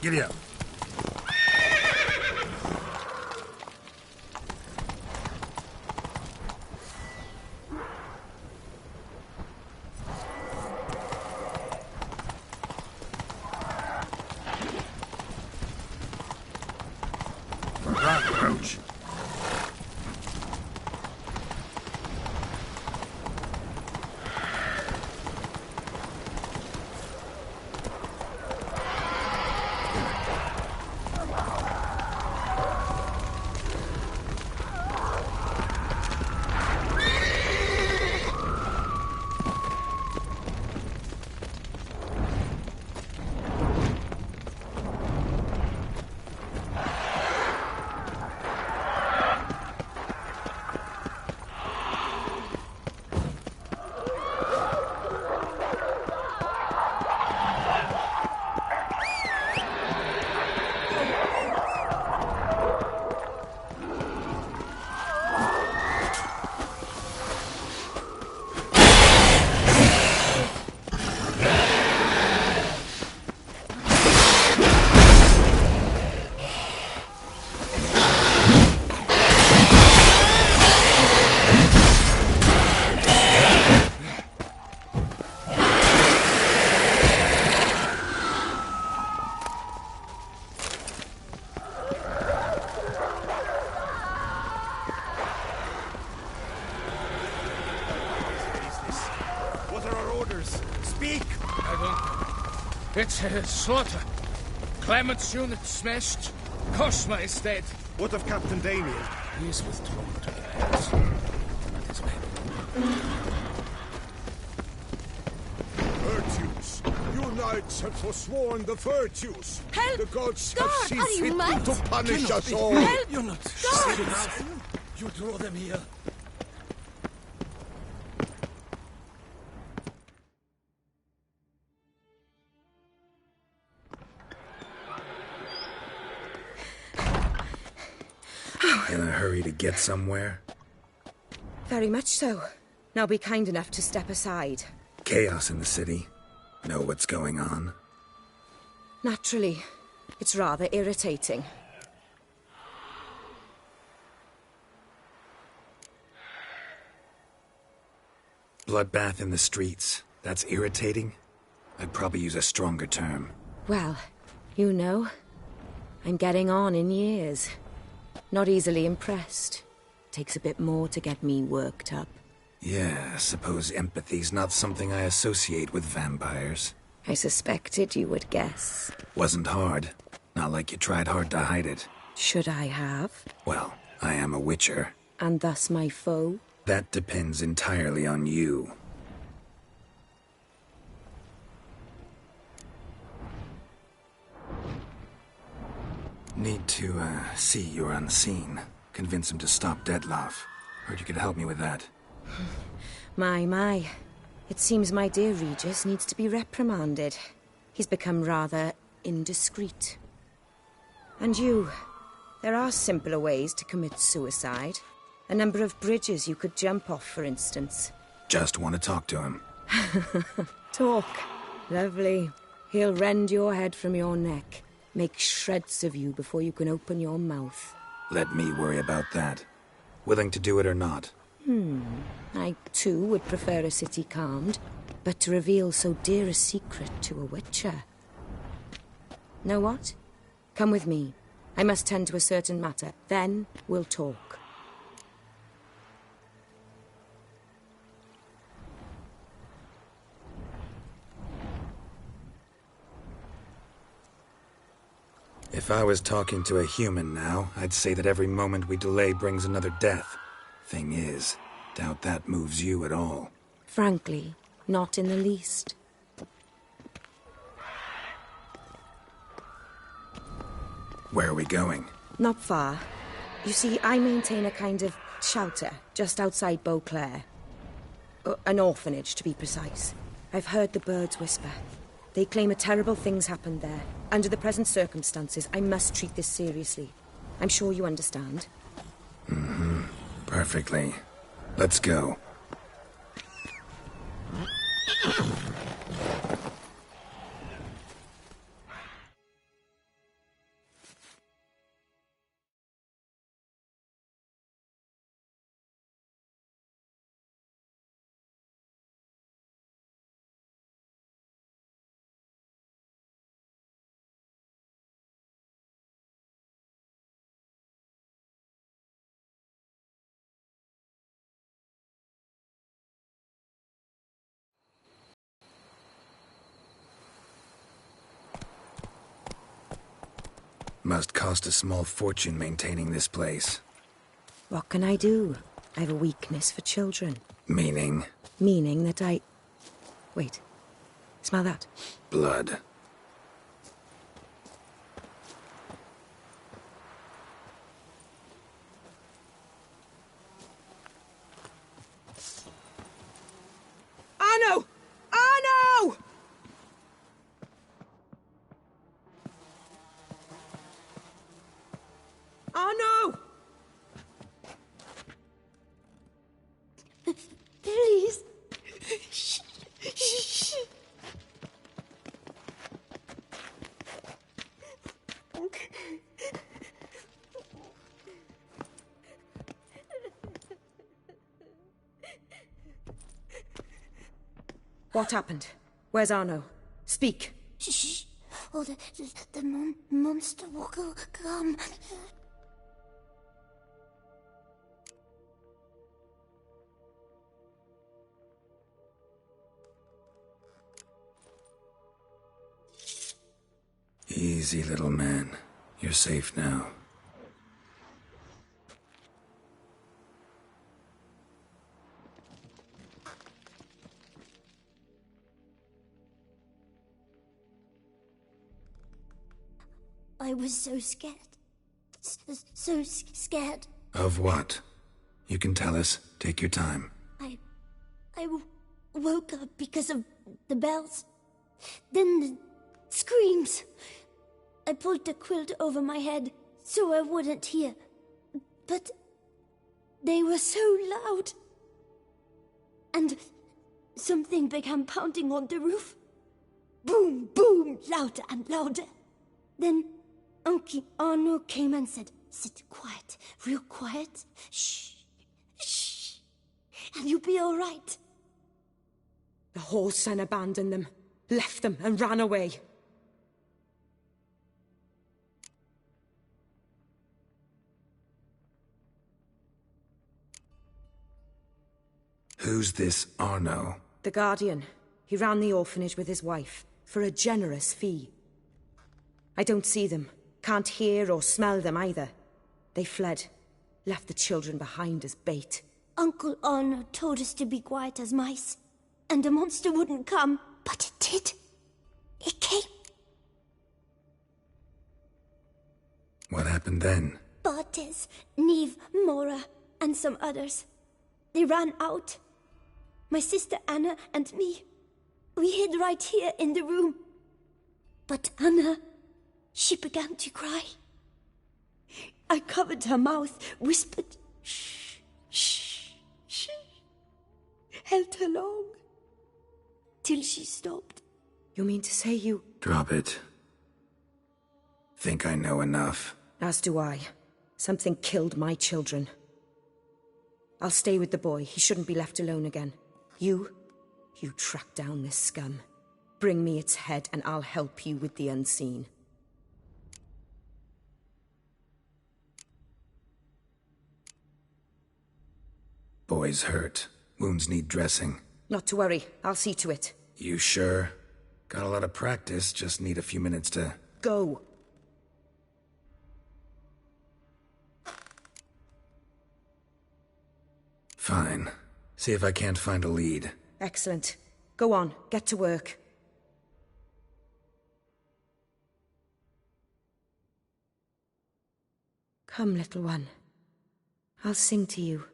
Giddy up. Run, Roach. It's slaughter. Clement's unit smashed. Cosma is dead. What of Captain Damien? He's withdrawn to the hills. Not his men. Virtues. You knights have forsworn the virtues. Help! The gods God, have seen are you fit mad? to punish us all. Help! You're not God! enough. You draw them here. In a hurry to get somewhere? Very much so. Now be kind enough to step aside. Chaos in the city. Know what's going on? Naturally. It's rather irritating. Bloodbath in the streets. That's irritating? I'd probably use a stronger term. Well, you know, I'm getting on in years. Not easily impressed. Takes a bit more to get me worked up. Yeah, I suppose empathy's not something I associate with vampires. I suspected you would guess. Wasn't hard. Not like you tried hard to hide it. Should I have? Well, I am a witcher. And thus my foe? That depends entirely on you. Need to, see you're unseen. Convince him to stop Detloff. Heard you could help me with that. My. It seems my dear Regis needs to be reprimanded. He's become rather indiscreet. And you, there are simpler ways to commit suicide. A number of bridges you could jump off, for instance. Just want to talk to him. Talk. Lovely. He'll rend your head from your neck. Make shreds of you before you can open your mouth. Let me worry about that. Willing to do it or not? I, too, would prefer a city calmed, but to reveal so dear a secret to a witcher. Know what? Come with me. I must tend to a certain matter. Then we'll talk. If I was talking to a human now, I'd say that every moment we delay brings another death. Thing is, doubt that moves you at all. Frankly, not in the least. Where are we going? Not far. You see, I maintain a kind of shelter just outside Beauclair. An orphanage, to be precise. I've heard the birds whisper. They claim a terrible thing's happened there. Under the present circumstances, I must treat this seriously. I'm sure you understand. Perfectly. Let's go. Must cost a small fortune maintaining this place. What can I do? I have a weakness for children. Meaning? Meaning that I... Wait. Smell that? Blood. Arno! Arno! Arno! Please. Shh. Shh. What happened? Where's Arno? Speak. Shh. Oh, the monster will come. Easy, little man. You're safe now. I was so scared. So scared. Of what? You can tell us. Take your time. I woke up because of the bells. Then the screams. I pulled the quilt over my head so I wouldn't hear. But they were so loud. And something began pounding on the roof. Boom, boom, louder and louder. Then Uncle Arno came and said, "Sit quiet, real quiet. Shh, shh, and you'll be all right." The whole son abandoned them, left them and ran away. Who's this Arno? The Guardian. He ran the orphanage with his wife, for a generous fee. I don't see them, can't hear or smell them either. They fled, left the children behind as bait. Uncle Arno told us to be quiet as mice, and the monster wouldn't come, but it did. It came. What happened then? Bartes, Neve, Mora, and some others. They ran out. My sister Anna and me. We hid right here in the room. But Anna, she began to cry. I covered her mouth, whispered, "Shh, shh, shh." Held her long, till she stopped. You mean to say you... Drop it. Think I know enough. As do I. Something killed my children. I'll stay with the boy. He shouldn't be left alone again. You track down this scum. Bring me its head and I'll help you with the unseen. Boy's hurt. Wounds need dressing. Not to worry. I'll see to it. You sure? Got a lot of practice, just need a few minutes to... Go. Fine. See if I can't find a lead. Excellent. Go on, get to work. Come, little one. I'll sing to you.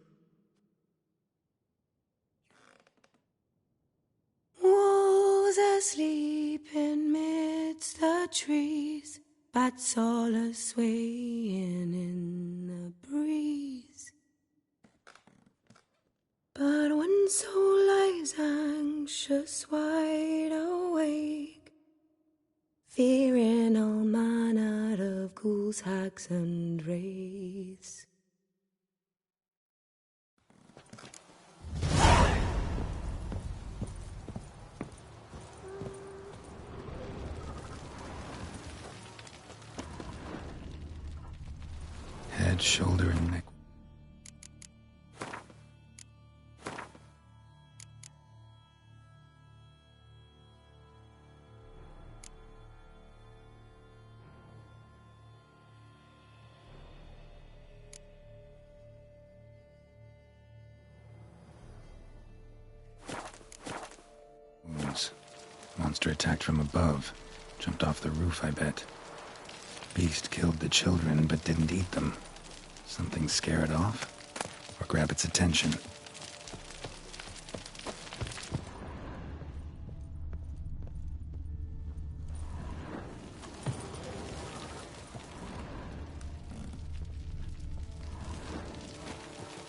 Wolves asleep in midst the trees, bats all a-swaying in the breeze. But one soul lies anxious, wide awake, fearing all manner of ghouls, hags, and wraiths. Head, shoulder, and neck. Monster attacked from above. Jumped off the roof, I bet. Beast killed the children, but didn't eat them. Something scare it off? Or grab its attention?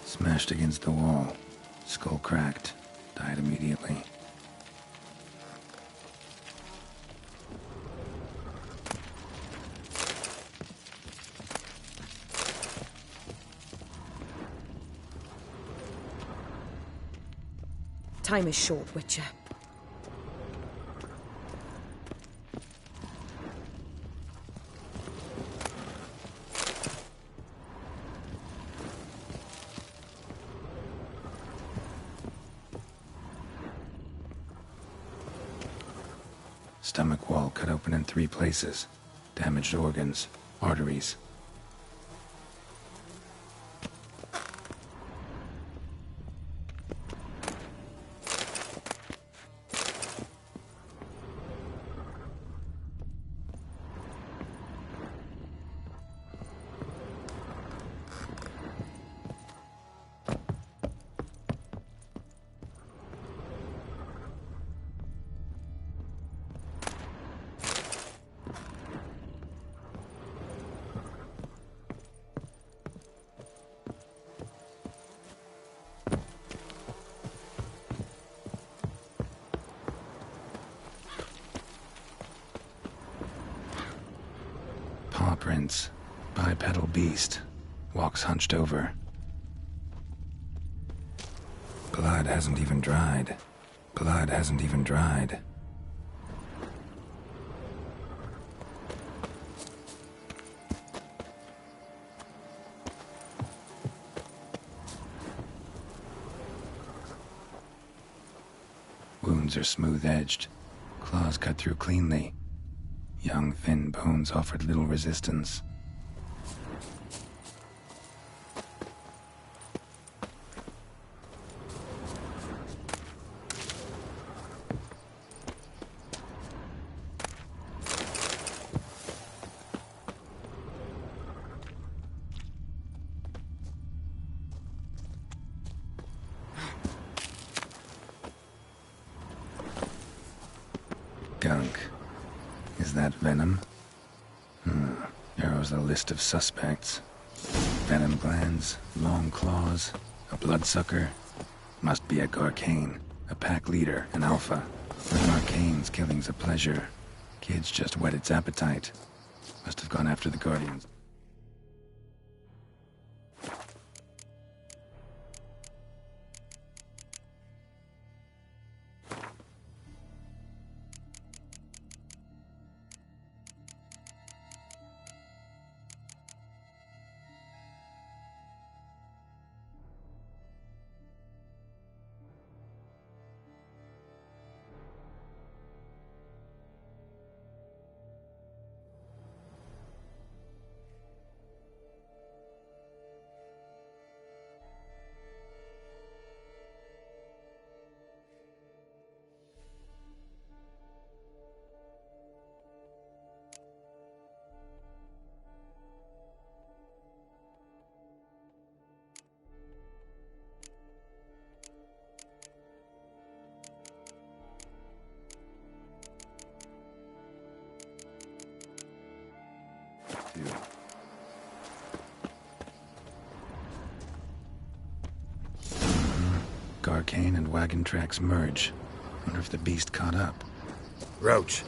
Smashed against the wall. Skull cracked. Died immediately. Time is short, Witcher. Stomach wall cut open in 3 places. Damaged organs, arteries. Paw prints. Bipedal beast. Walks hunched over. Blood hasn't even dried. Blood hasn't even dried. Wounds are smooth-edged. Claws cut through cleanly. Young, thin bones offered little resistance. Gunk. Is that venom? Narrows the list of suspects. Venom glands, long claws, a bloodsucker. Must be a Garcane, a pack leader, an alpha. For Garcane's killing's a pleasure. Kids just whet its appetite. Must have gone after the Guardians. Garcane and wagon tracks merge. Wonder if the beast caught up. Roach.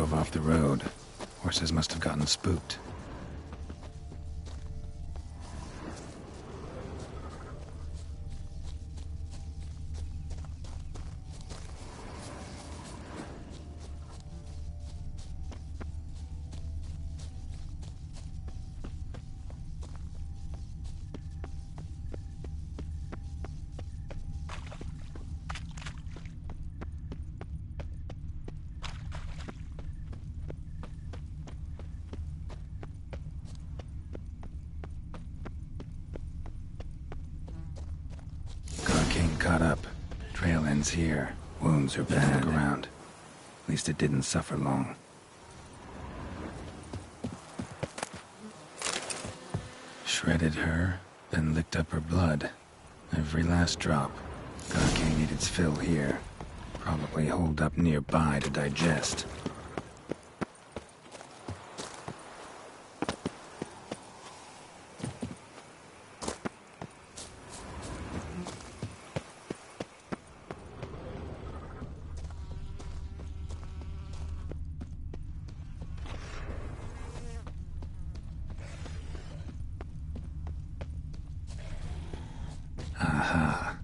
drove off the road. Horses must have gotten spooked. Caught up. Trail ends here. Wounds are bad. Look around. At least it didn't suffer long. Shredded her, then licked up her blood. Every last drop. Garcane ate its fill here. Probably holed up nearby to digest. Aha.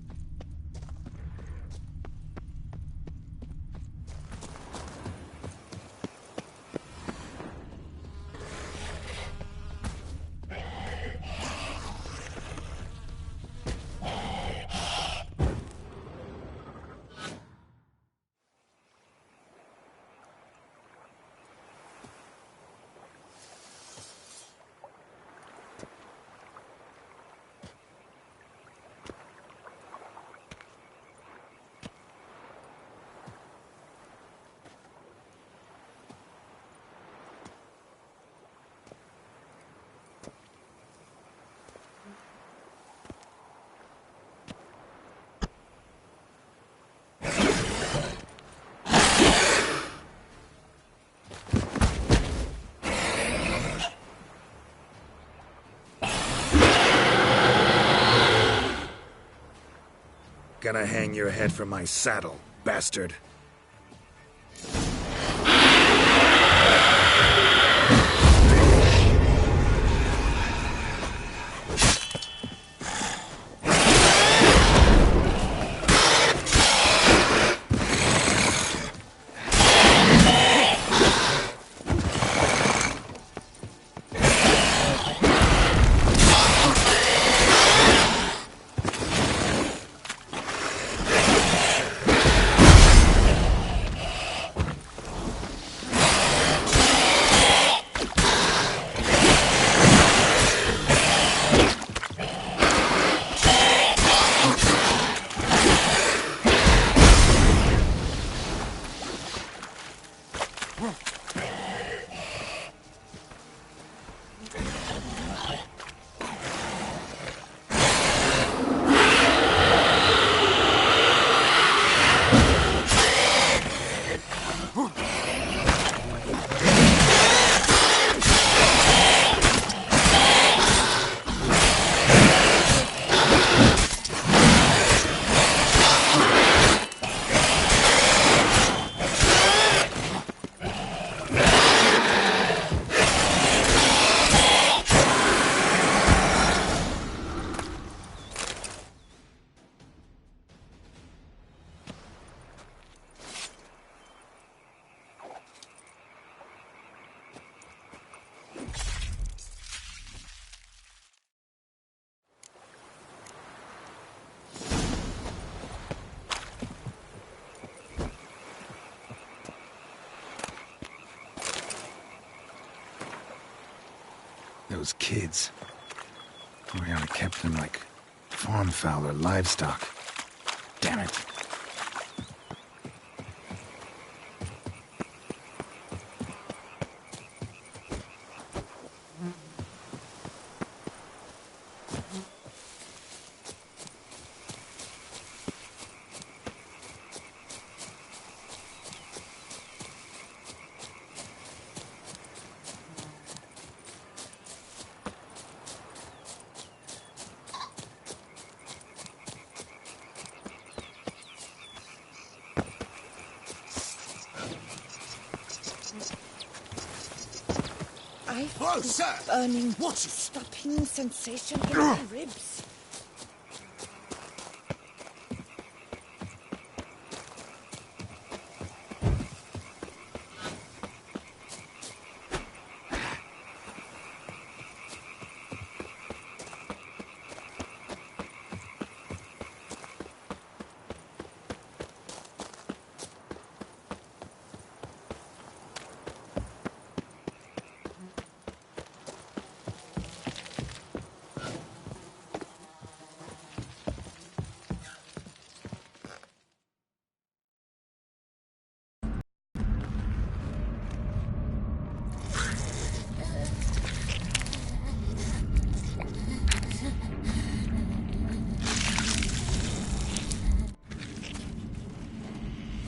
Gonna hang your head from my saddle, bastard. Those kids. Oriana kept them like farm fowl or livestock. Damn it. Oh, sir! burning, Watch it! stopping sensation in my ribs.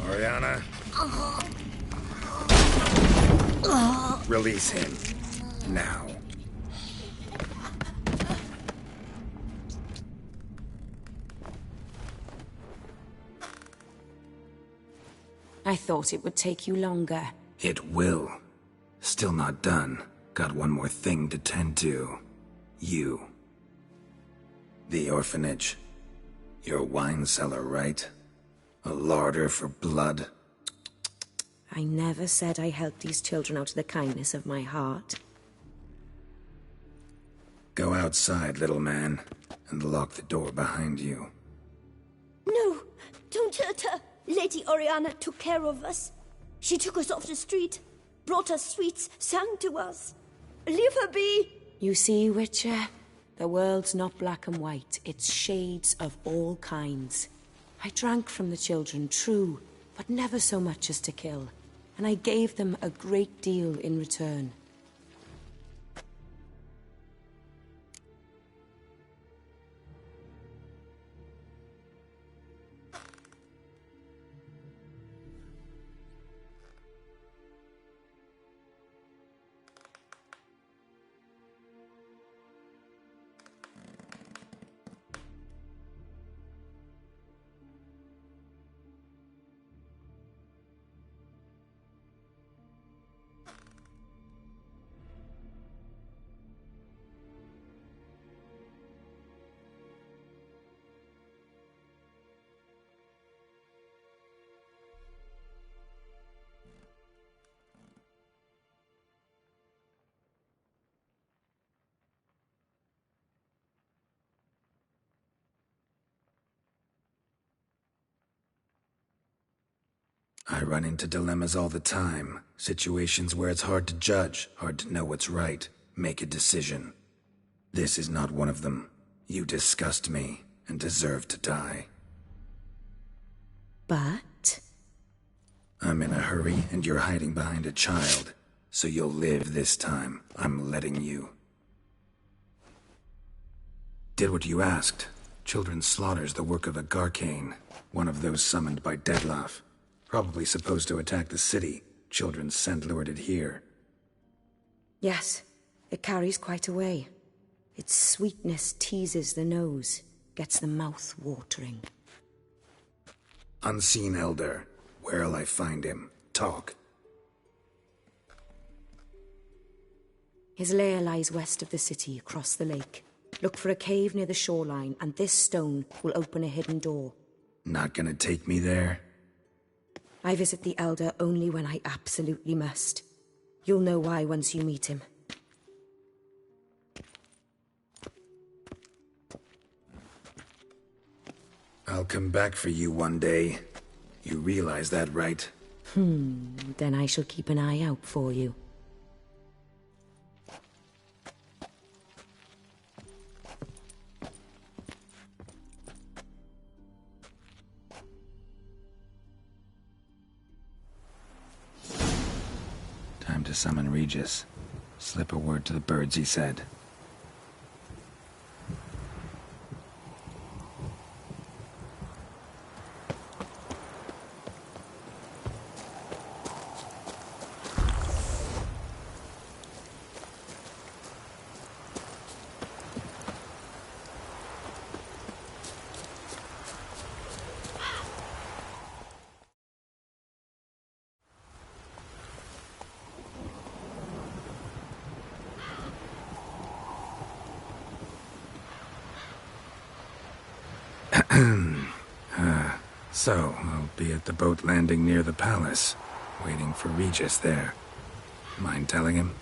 Oriana? Release him. Now. I thought it would take you longer. It will. Still not done. Got one more thing to tend to. You. The orphanage. Your wine cellar, right? A larder for blood. I never said I helped these children out of the kindness of my heart. Go outside, little man, and lock the door behind you. No, don't hurt her. Lady Oriana took care of us. She took us off the street, brought us sweets, sang to us. Leave her be. You see, Witcher? The world's not black and white. It's shades of all kinds. I drank from the children, true, but never so much as to kill. And I gave them a great deal in return. I run into dilemmas all the time. Situations where it's hard to judge, hard to know what's right, make a decision. This is not one of them. You disgust me and deserve to die. But... I'm in a hurry and you're hiding behind a child. So you'll live this time. I'm letting you. Did what you asked. Children's slaughter's the work of a Garcane, one of those summoned by Dettlaff. Probably supposed to attack the city. Children sent lured here. yes, it carries quite a way. Its sweetness teases the nose, gets the mouth watering. Unseen Elder. Where'll I find him? Talk. His lair lies west of the city, across the lake. Look for a cave near the shoreline, and this stone will open a hidden door. Not gonna take me there? I visit the Elder only when I absolutely must. You'll know why once you meet him. I'll come back for you one day. You realize that, right? Then I shall keep an eye out for you. Time to summon Regis. Slip a word to the birds, he said. So, I'll be at the boat landing near the palace, waiting for Regis there. Mind telling him?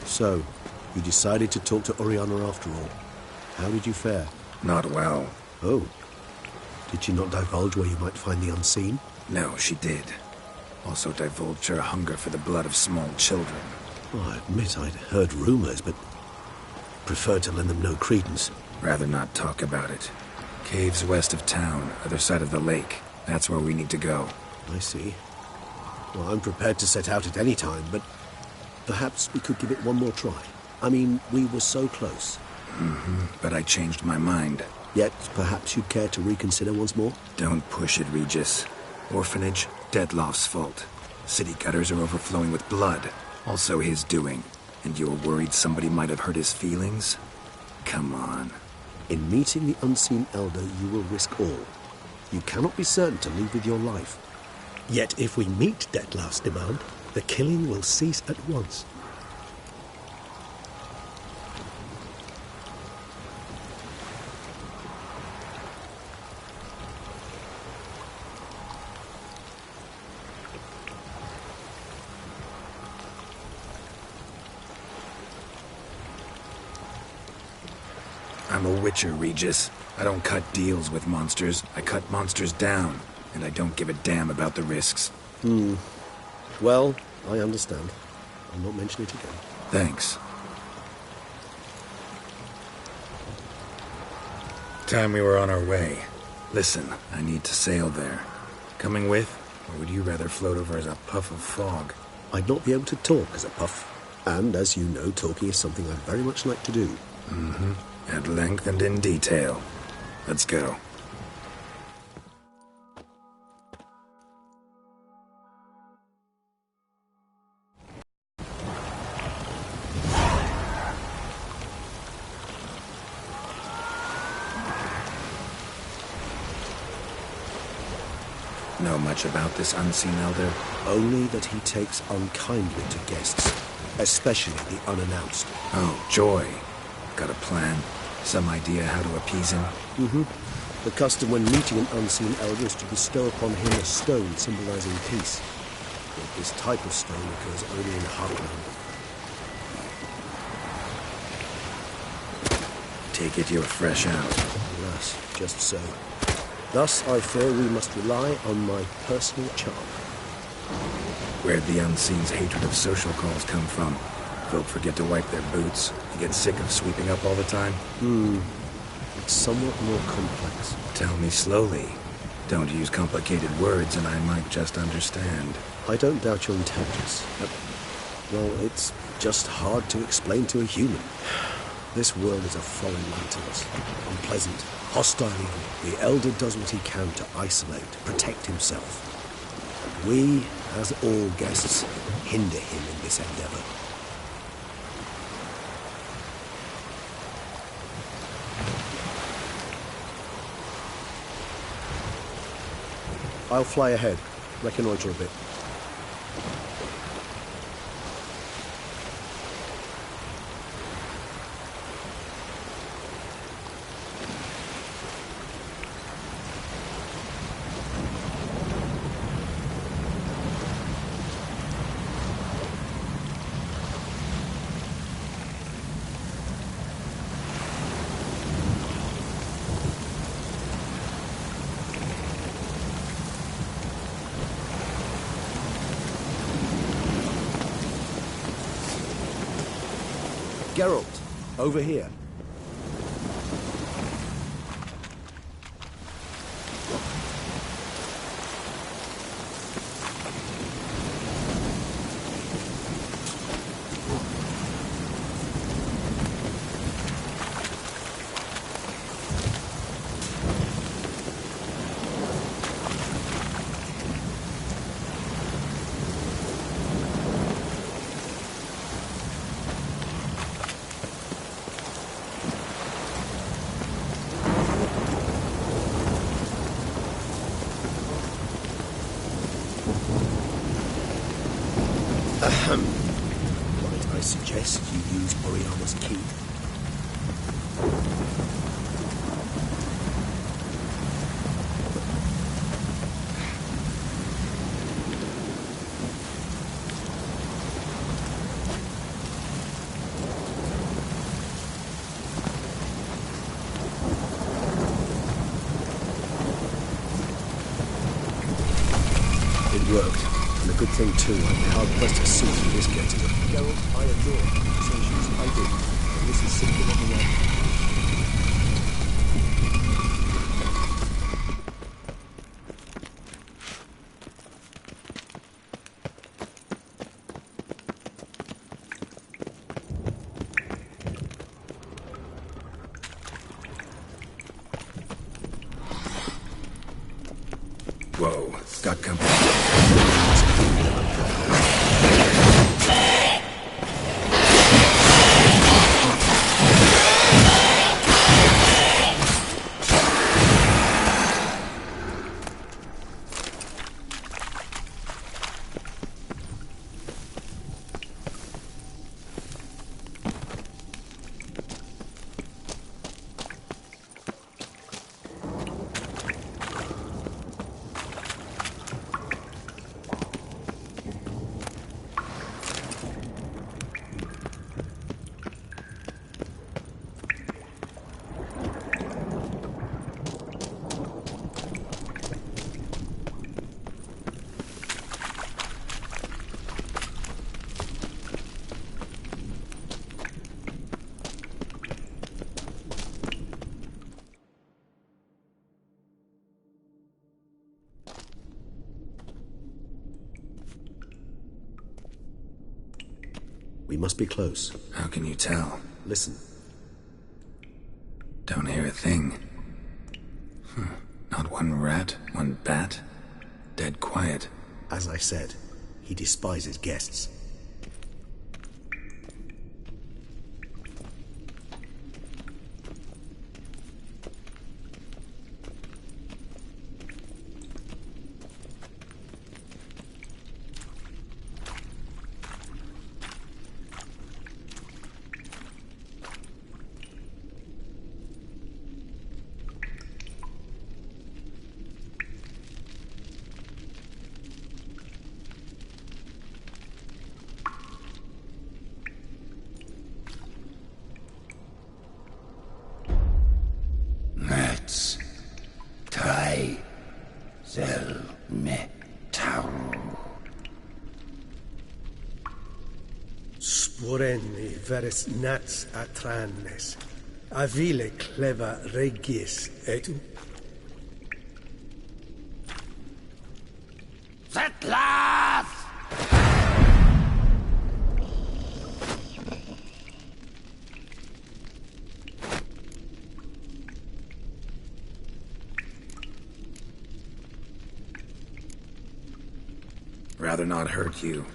So, you decided to talk to Oriana after all. How did you fare? Not well. Oh. Did she not divulge where you might find the unseen? No, she did. Also divulged her hunger for the blood of small children. Well, I admit I'd heard rumors, but preferred to lend them no credence. Rather not talk about it. Caves west of town, other side of the lake. That's where we need to go. I see. Well, I'm prepared to set out at any time, but perhaps we could give it one more try. I mean, we were so close. But I changed my mind. Yet, perhaps you'd care to reconsider once more? Don't push it, Regis. Orphanage, Deadloff's fault. City gutters are overflowing with blood. Also his doing. And you're worried somebody might have hurt his feelings? Come on. In meeting the unseen elder, you will risk all. You cannot be certain to leave with your life. Yet if we meet Deadloff's demand, the killing will cease at once. I'm a witcher, Regis. I don't cut deals with monsters. I cut monsters down. And I don't give a damn about the risks. Well, I understand. I'll not mention it again. Thanks. Time we were on our way. Listen, I need to sail there. Coming with? Or would you rather float over as a puff of fog? I'd not be able to talk as a puff. And, as you know, talking is something I very much like to do. At length and in detail. Let's go. Know much about this unseen elder? Only that he takes unkindly to guests, especially the unannounced. Oh, joy. Got a plan? Some idea how to appease him? The custom when meeting an unseen elder is to bestow upon him a stone symbolizing peace. Yet this type of stone occurs only in Heartland. Take it you're fresh out. Alas, just so. Thus, I fear we must rely on my personal charm. Where'd the unseen's hatred of social calls come from? Folk forget to wipe their boots. You get sick of sweeping up all the time? It's somewhat more complex. Tell me slowly. Don't use complicated words and I might just understand. I don't doubt your intelligence. Well, it's just hard to explain to a human. This world is a foreign land to us. Unpleasant, hostile even. The Elder does what he can to isolate, protect himself. We, as all guests, hinder him in this endeavor. I'll fly ahead, reconnoitre a bit. Geralt, over here. Might I suggest you use Oriana's key? It worked. And a good thing too, I'm hard-pressed to see through this getting. Geralt, I adore conversations. I do. And this is simply not the way. Whoa, got company. We must be close. How can you tell? Listen. Don't hear a thing. Not one rat, one bat. Dead quiet. As I said, he despises guests. Let's try the metal. Sporenni veris nats atrannes, avile cleva regis etu. Settlers! Rather not hurt you.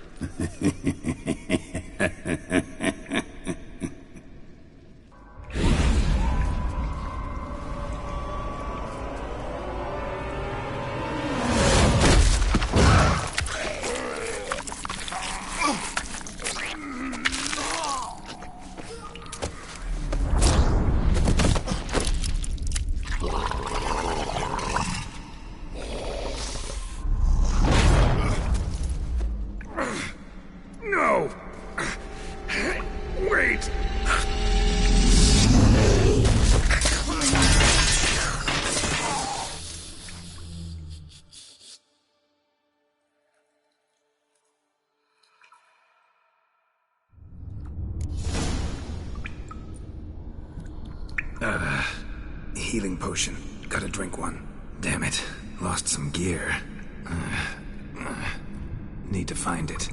Healing potion. Gotta drink one. Damn it. Lost some gear. Need to find it.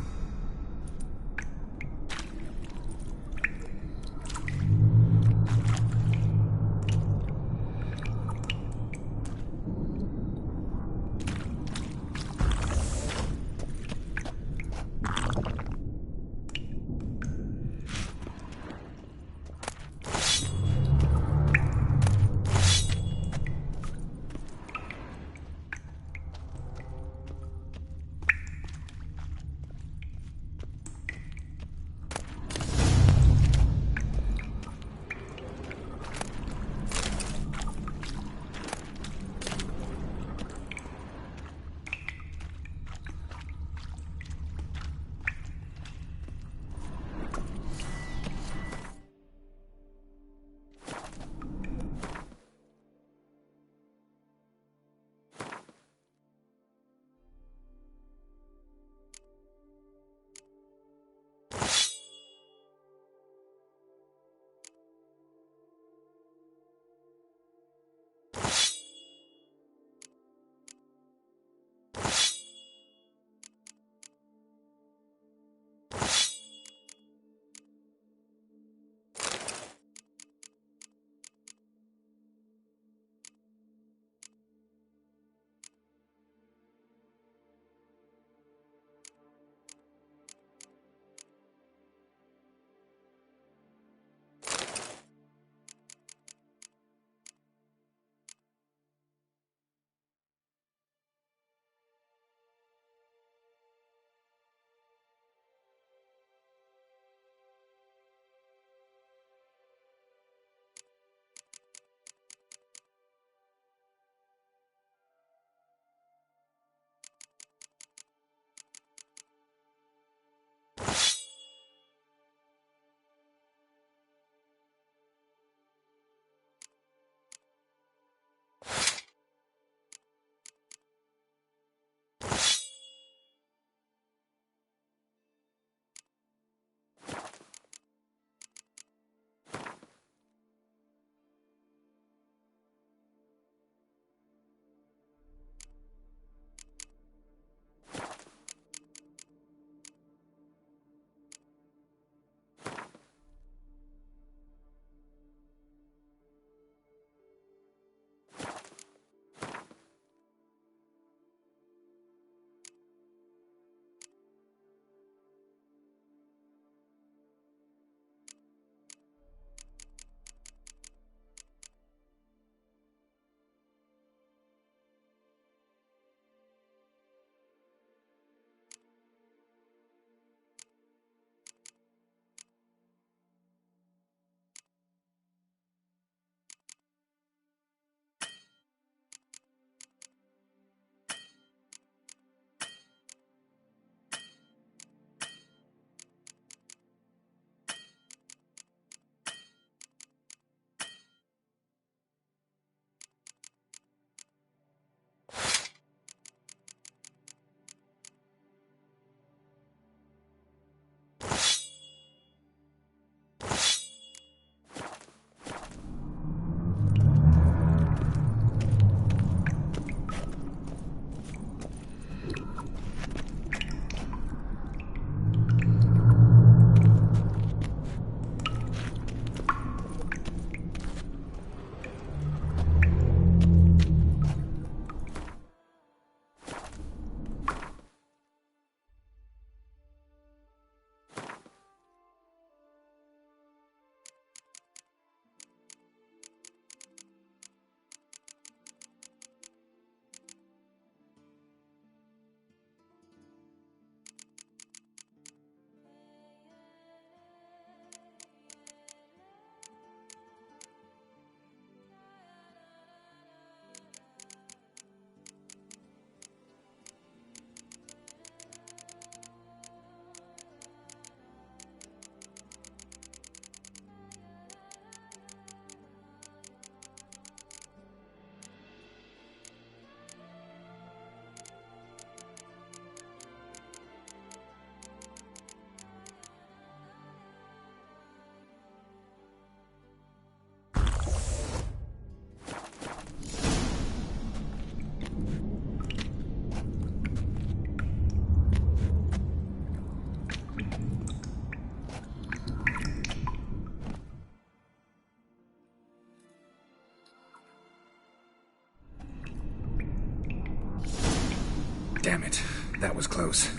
Damn it. That was close.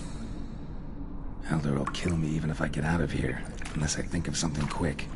Elder will kill me even if I get out of here, unless I think of something quick.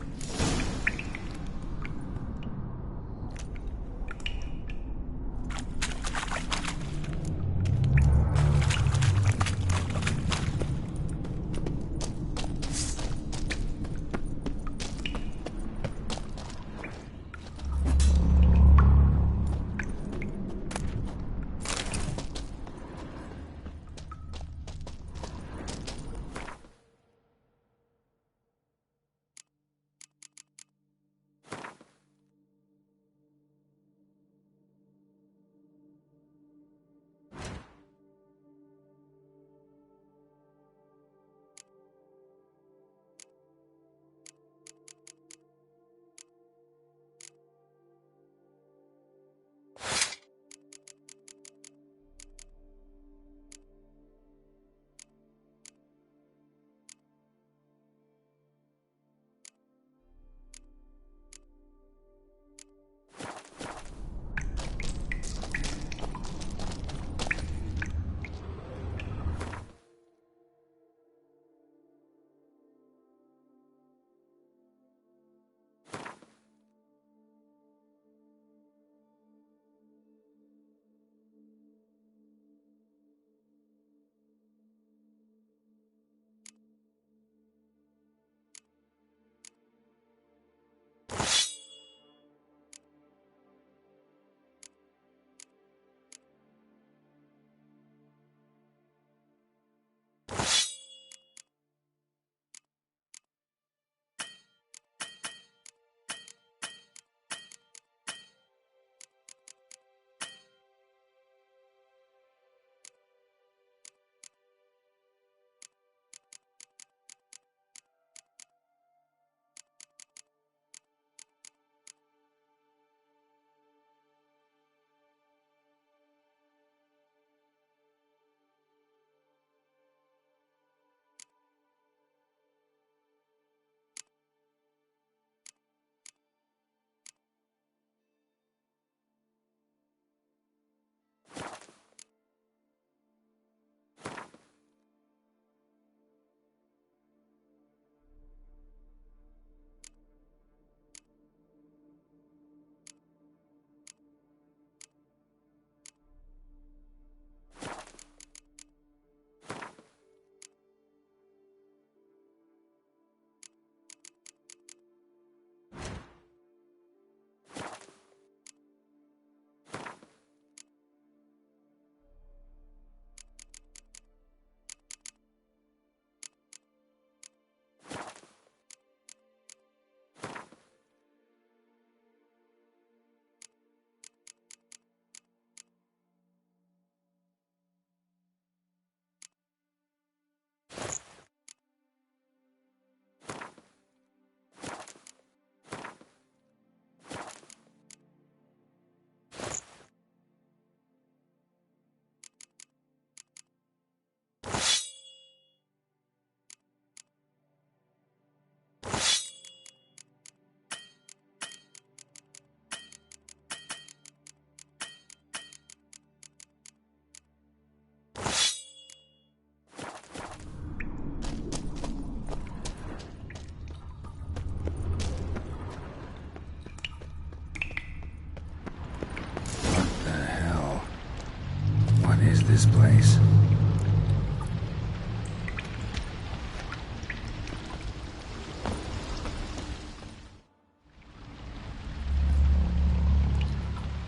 This place.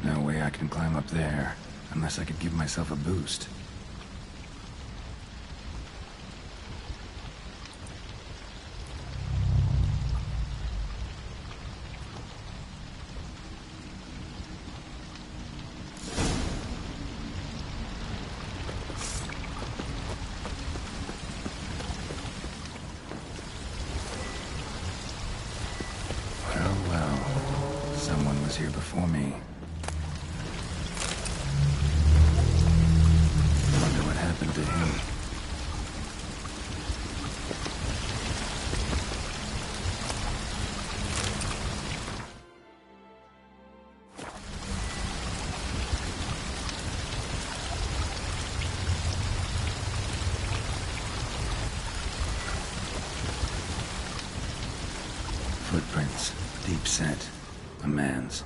No way I can climb up there, unless I could give myself a boost. Here before me. Wonder what happened to him. Footprints, deep set. A man's.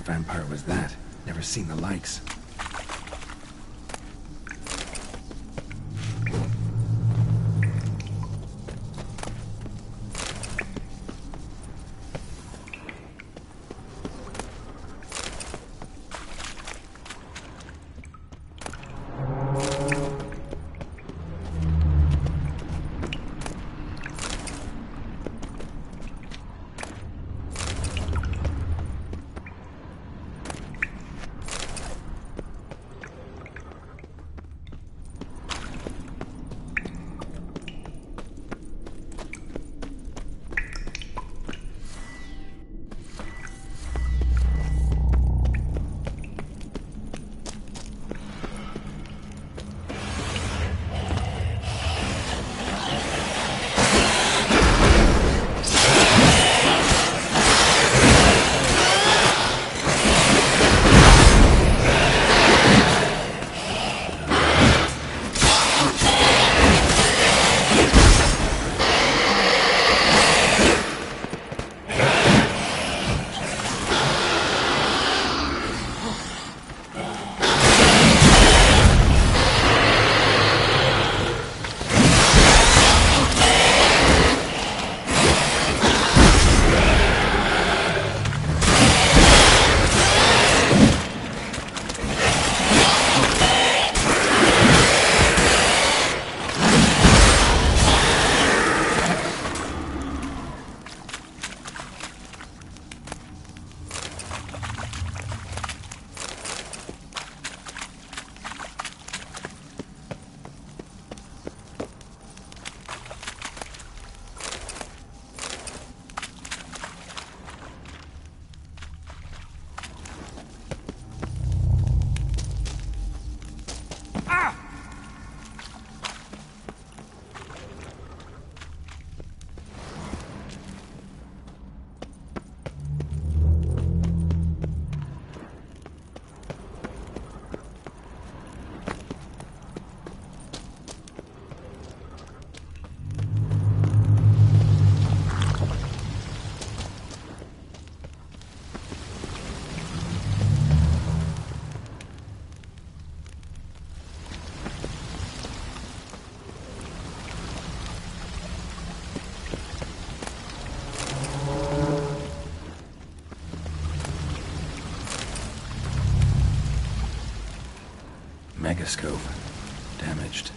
vampire was that? Never seen the likes. rotoscope. Damaged.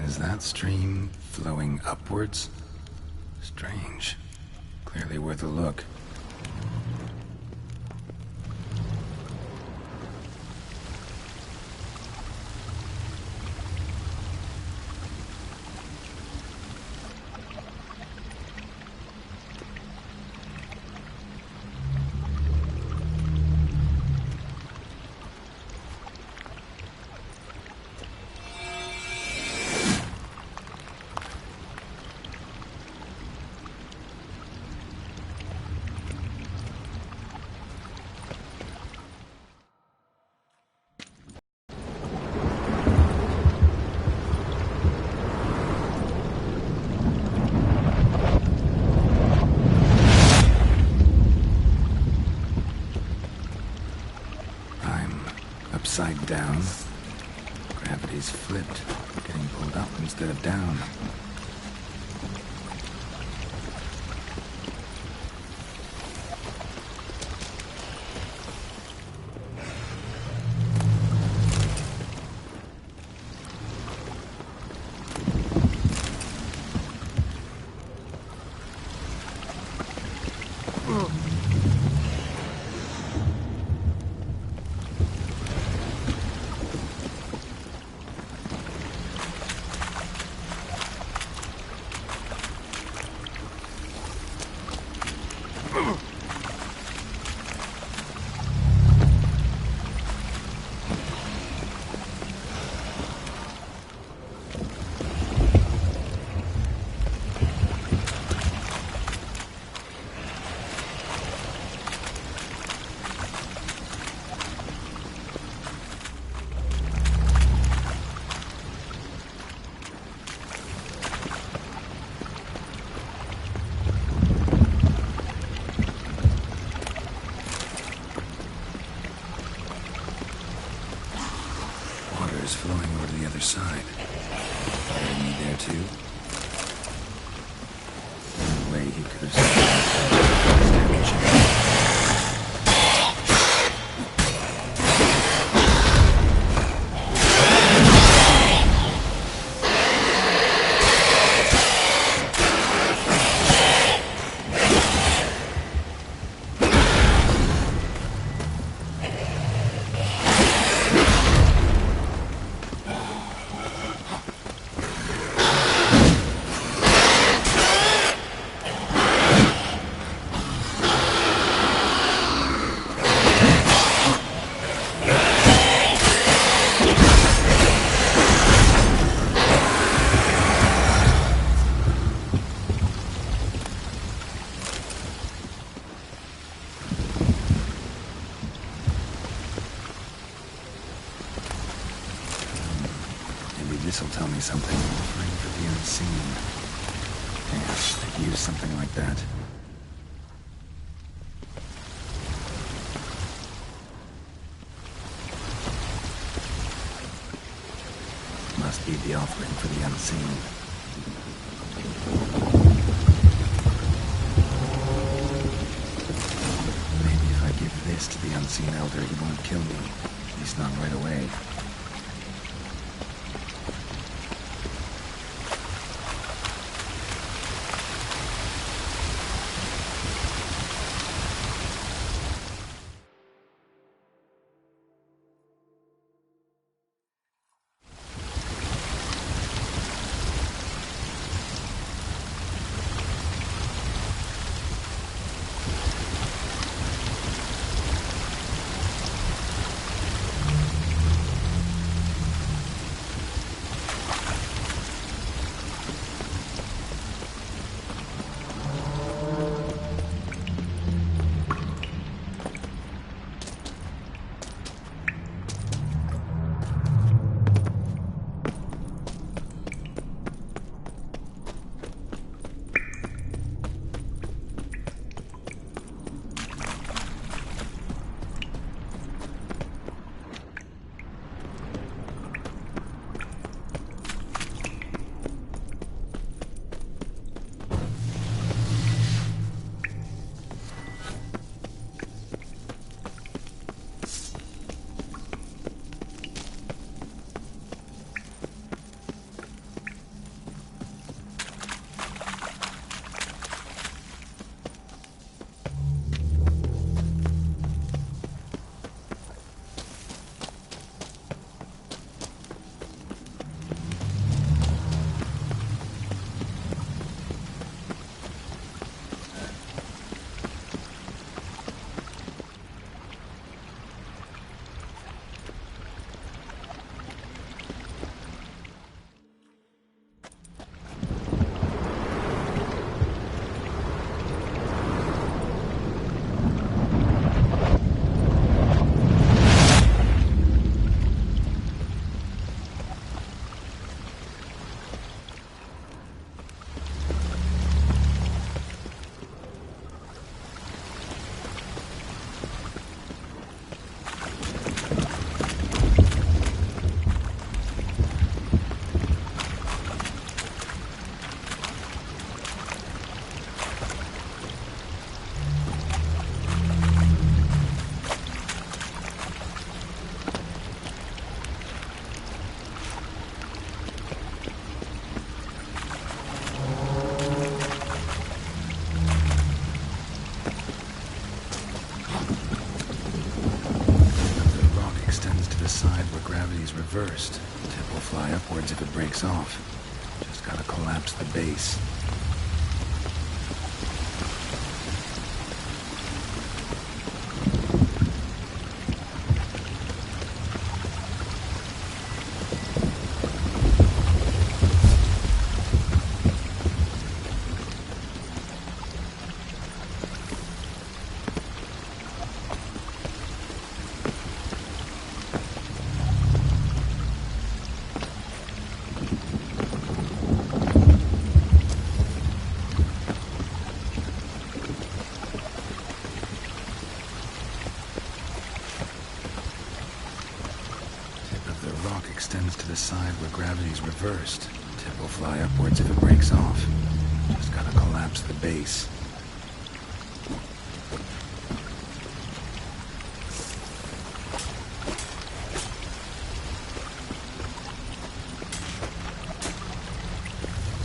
Is that stream flowing upwards? Strange. Clearly worth a look. Upside down. Gravity's flipped, getting pulled up instead of down. Flowing over to the other side. Are me there too? No way he could have damage. This'll tell me something. Offering for the unseen. Yes, I could use something like that. Must be the offering for the unseen. Maybe if I give this to the unseen elder, he won't kill me. At least not right away. upwards if it breaks off. Just gotta collapse the base. Extends to the side where gravity's reversed. Tip will fly upwards if it breaks off. Just gotta collapse the base.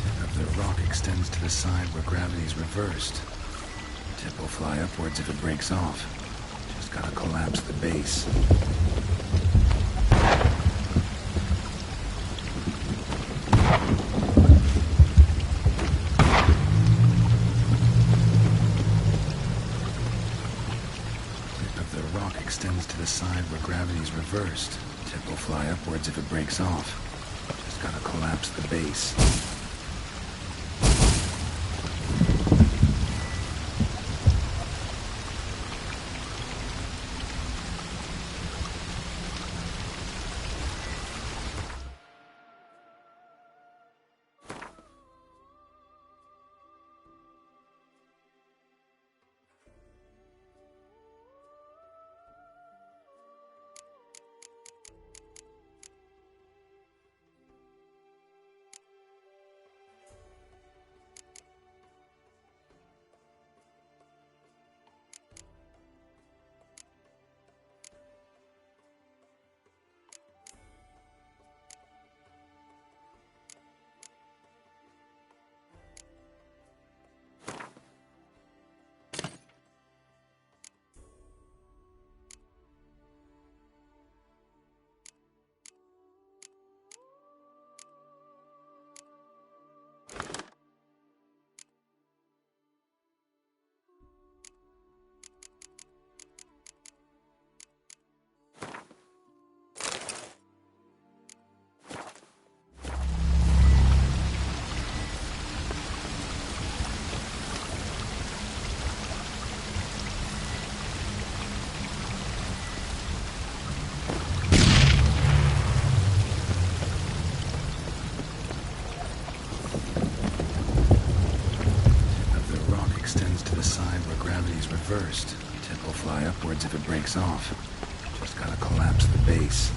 Tip of the rock extends to the side where gravity's reversed. Tip will fly upwards if it breaks off. Just gotta collapse the base. Extends to the side where gravity's reversed. Tip will fly upwards if it breaks off. Just gotta collapse the base. Reversed. Tip will fly upwards if it breaks off. Just gotta collapse the base.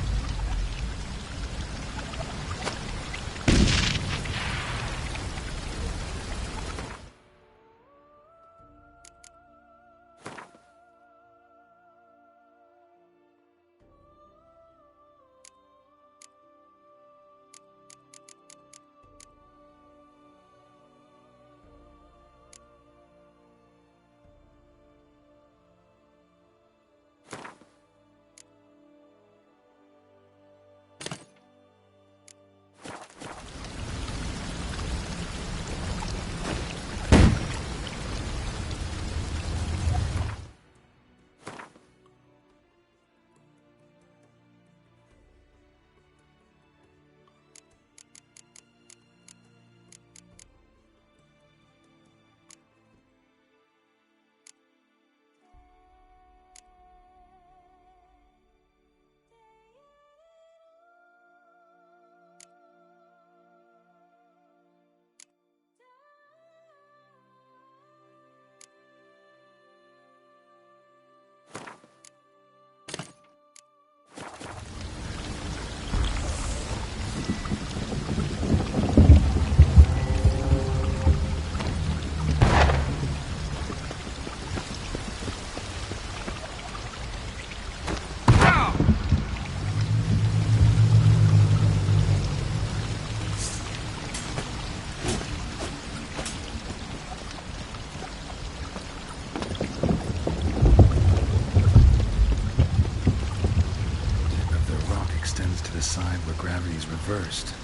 Reversed.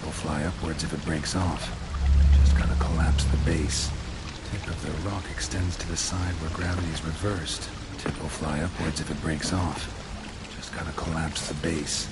Tip will fly upwards if it breaks off. Just gotta collapse the base. Tip of the rock extends to the side where gravity's reversed. Tip will fly upwards if it breaks off. Just gotta collapse the base.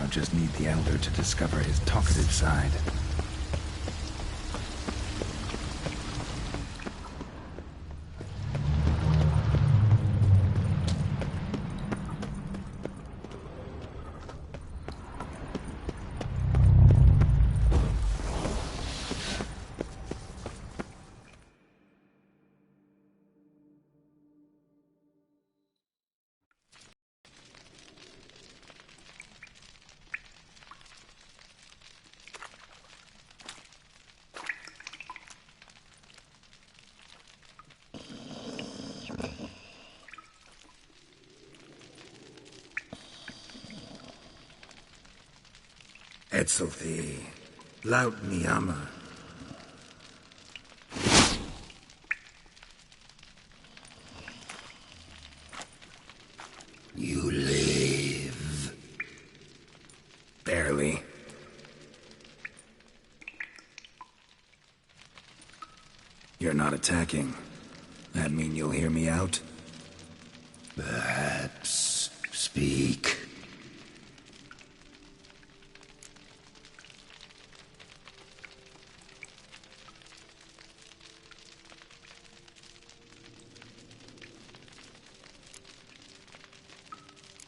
Just need the Elder to discover his talkative side. Etzelthee, laut mi jammer. You live. Barely. You're not attacking. That mean you'll hear me out? Perhaps speak.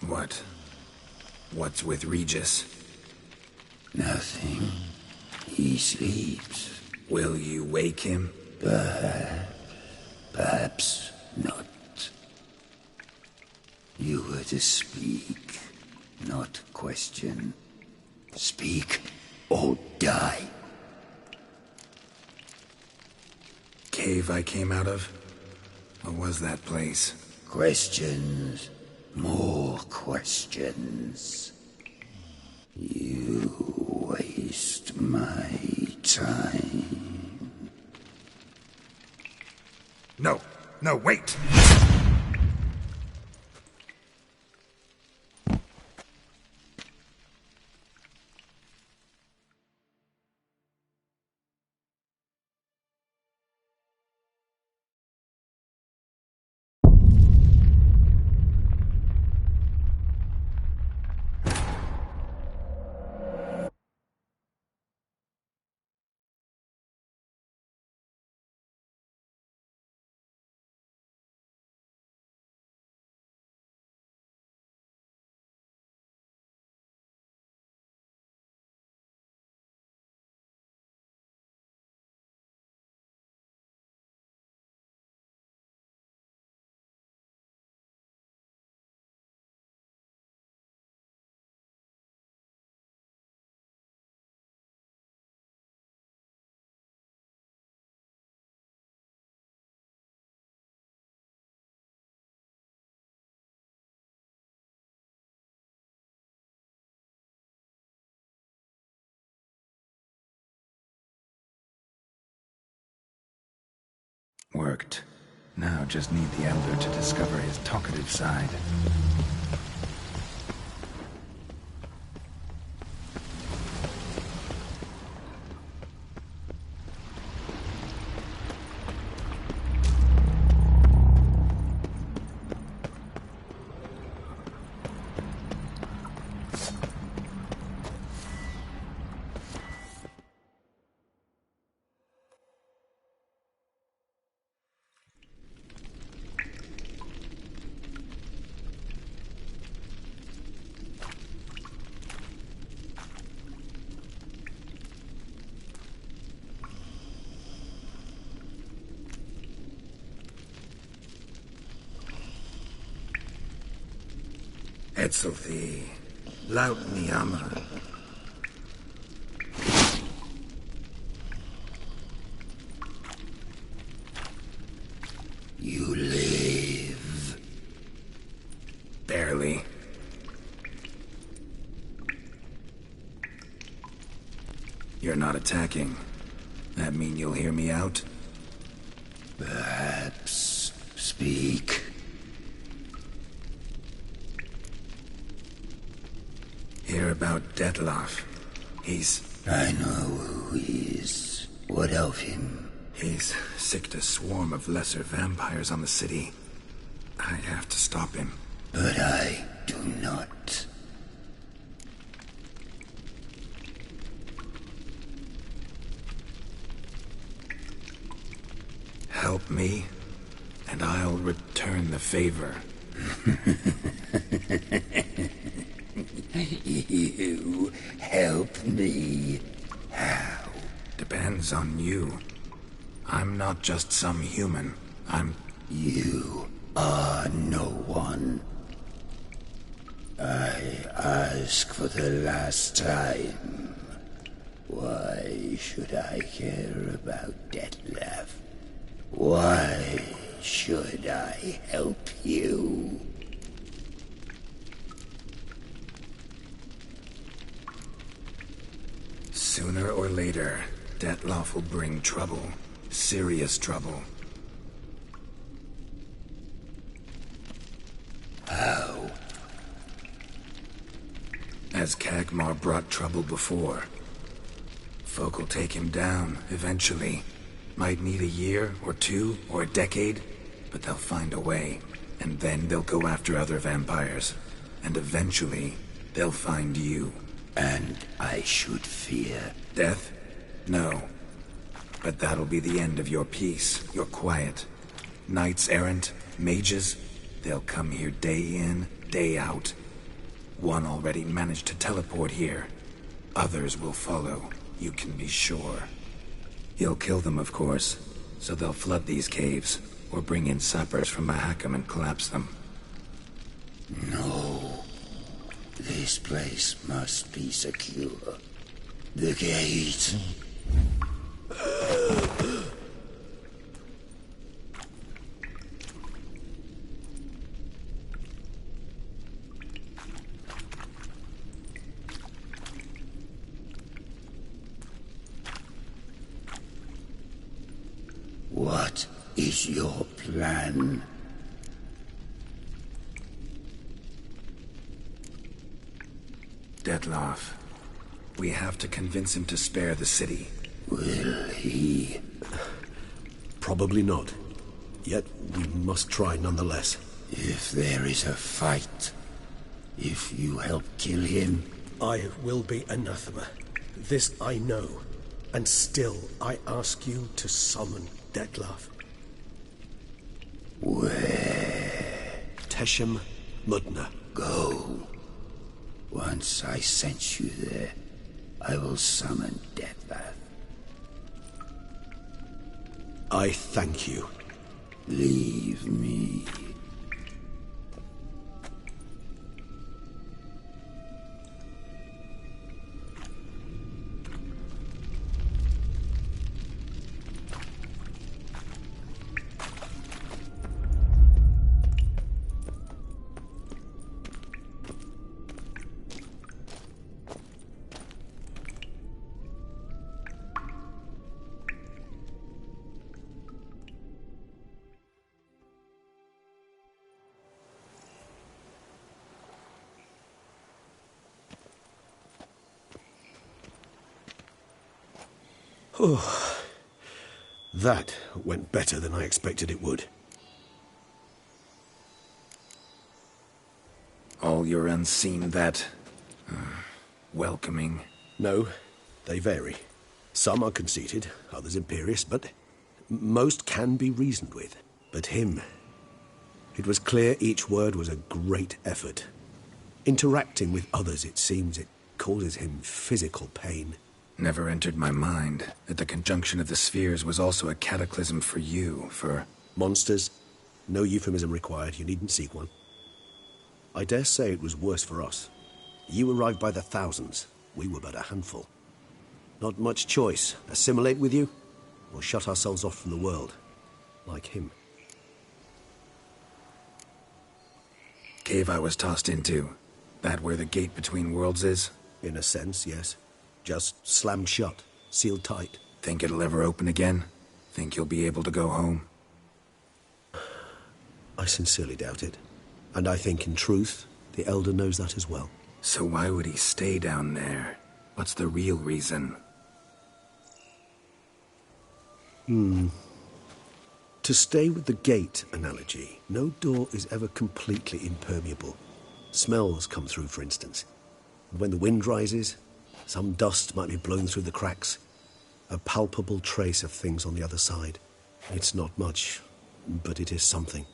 What? What's with Regis? Nothing. He sleeps. Will you wake him? Perhaps not. You were to speak, not question. Speak or die. Cave I came out of? What was that place? Questions. More questions. You waste my time. No, wait! Worked. Now just need the Elder to discover his talkative side. Etzelthi, laut mi amr. You live. Barely. You're not attacking. That mean you'll hear me out? Perhaps speak. Hear about Detloff. I know who he is. What of him? He's sicked a swarm of lesser vampires on the city. I have to stop him. But I do not. Help me, and I'll return the favor. You help me? How? Depends on you. I'm not just some human. You are no one. I ask for the last time. Why should I care about Detlef? Why should I help you? Sooner or later, Detloff will bring trouble. Serious trouble. How? As Kagmar brought trouble before. Folk will take him down, eventually. Might need a year, or two, or a decade, but they'll find a way. And then they'll go after other vampires. And eventually, they'll find you. And I should fear death? No. But that'll be the end of your peace, your quiet. Knights errant, mages, they'll come here day in, day out. One already managed to teleport here. Others will follow, you can be sure. You'll kill them, of course, so they'll flood these caves, or bring in sappers from Mahakam and collapse them. No. This place must be secure. The gate. What is your plan? Detloff. We have to convince him to spare the city. Will he? Probably not. Yet we must try nonetheless. If there is a fight, if you help kill him... I will be anathema. This I know. And still I ask you to summon Detloff. Where? Teshem Mudna. Go. Once I sense you there, I will summon Deathpath. I thank you. Leave me. That went better than I expected it would. All your unseen that... welcoming. No, they vary. Some are conceited, others imperious, but most can be reasoned with. But him... It was clear each word was a great effort. Interacting with others, it seems, it causes him physical pain. Never entered my mind that the conjunction of the spheres was also a cataclysm for you, for... Monsters? No euphemism required, you needn't seek one. I dare say it was worse for us. You arrived by the thousands, we were but a handful. Not much choice, assimilate with you, or shut ourselves off from the world, like him. Cave I was tossed into. That where the gate between worlds is? In a sense, yes. Just slammed shut, sealed tight. Think it'll ever open again? Think you'll be able to go home? I sincerely doubt it. And I think, in truth, the Elder knows that as well. So why would he stay down there? What's the real reason? To stay with the gate analogy, no door is ever completely impermeable. Smells come through, for instance. And when the wind rises, some dust might be blown through the cracks. A palpable trace of things on the other side. It's not much, but it is something.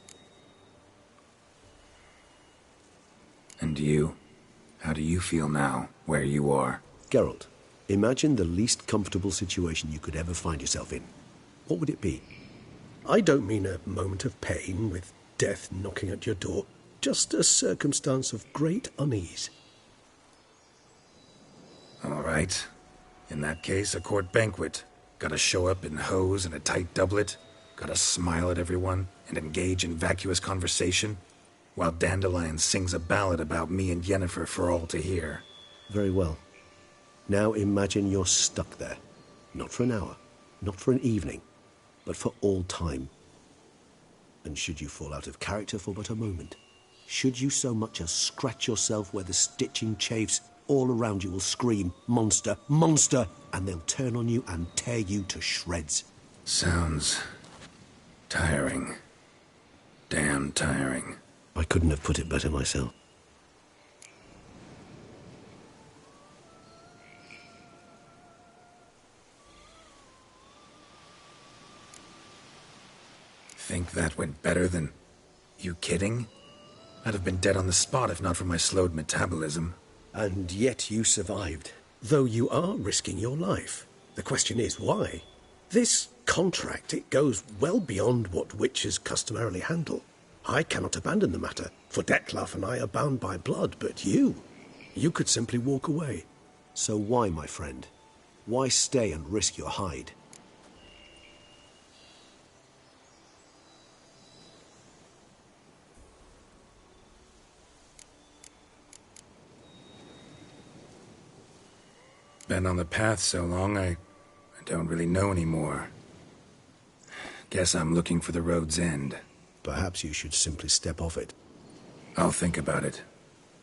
And you? How do you feel now, where you are? Geralt, imagine the least comfortable situation you could ever find yourself in. What would it be? I don't mean a moment of pain with death knocking at your door. Just a circumstance of great unease. All right. In that case, a court banquet. Gotta show up in hose and a tight doublet. Gotta smile at everyone and engage in vacuous conversation. While Dandelion sings a ballad about me and Yennefer for all to hear. Very well. Now imagine you're stuck there. Not for an hour, not for an evening, but for all time. And should you fall out of character for but a moment, should you so much as scratch yourself where the stitching chafes, all around you will scream, "Monster, monster!" and they'll turn on you and tear you to shreds. Sounds... tiring. Damn tiring. I couldn't have put it better myself. Think that went better than... You kidding? I'd have been dead on the spot if not for my slowed metabolism. And yet you survived, though you are risking your life. The question is, why? This contract, it goes well beyond what witches customarily handle. I cannot abandon the matter, for Dettlaff and I are bound by blood, but you could simply walk away. So why, my friend? Why stay and risk your hide? Been on the path so long, I don't really know anymore. Guess I'm looking for the road's end. Perhaps you should simply step off it. I'll think about it,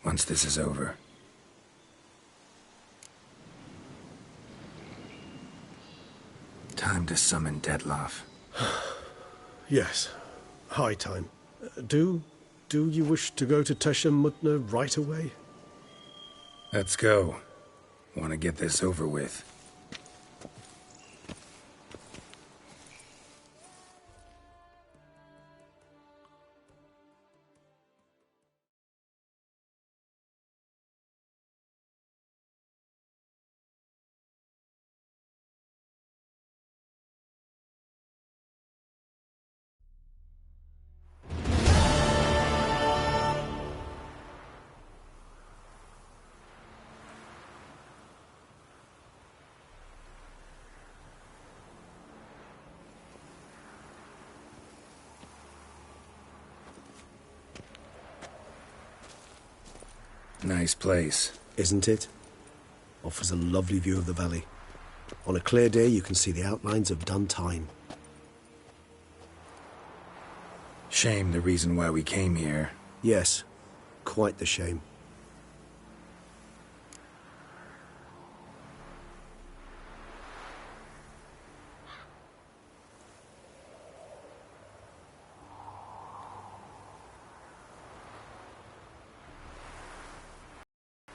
once this is over. Time to summon Dettlaff. Yes, high time. Do you wish to go to Teshem Mutna right away? Let's go. Want to get this over with. Nice place. Isn't it? Offers a lovely view of the valley. On a clear day, you can see the outlines of Duntine. Shame the reason why we came here. Yes, quite the shame.